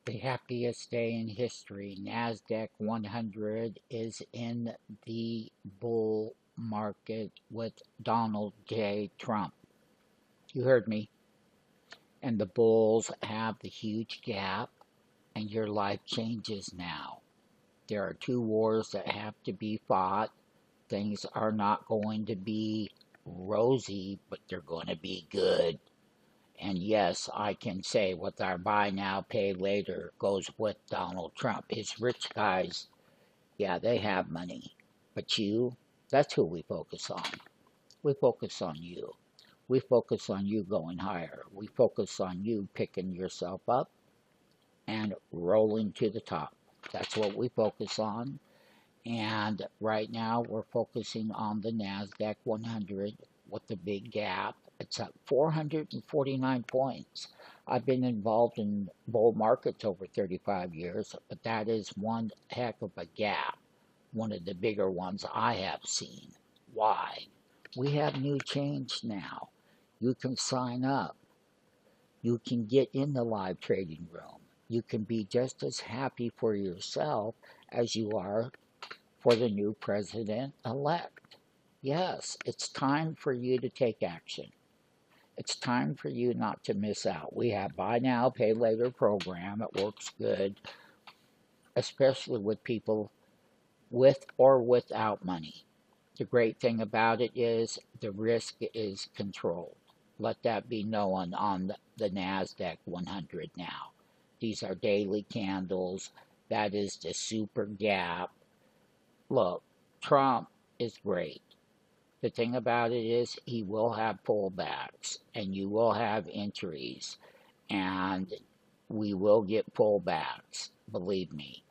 The happiest day in history. NASDAQ 100 is in the bull market with Donald J. Trump. You heard me. And the bulls have the huge gap, and your life changes now. There are two wars that have to be fought. Things are not going to be rosy, but they're going to be good. And yes, I can say with our buy now, pay later goes with Donald Trump. His rich guys, yeah, they have money. But you, that's who we focus on. We focus on you. We focus on you going higher. We focus on you picking yourself up and rolling to the top. That's what we focus on. And right now we're focusing on the NASDAQ 100 with the big gap. It's up 449 points. I've been involved in bull markets over 35 years, but that is one heck of a gap, one of the bigger ones I have seen. Why? We have new change now. You can sign up. You can get in the live trading room. You can be just as happy for yourself as you are for the new president-elect. Yes, it's time for you to take action. It's time for you not to miss out. We have buy now, pay later program. It works good, especially with people with or without money. The great thing about it is the risk is controlled. Let that be known on the NASDAQ 100 now. These are daily candles. That is the super gap. Look, Trump is great. The thing about it is he will have pullbacks and you will have entries and we will get pullbacks, believe me.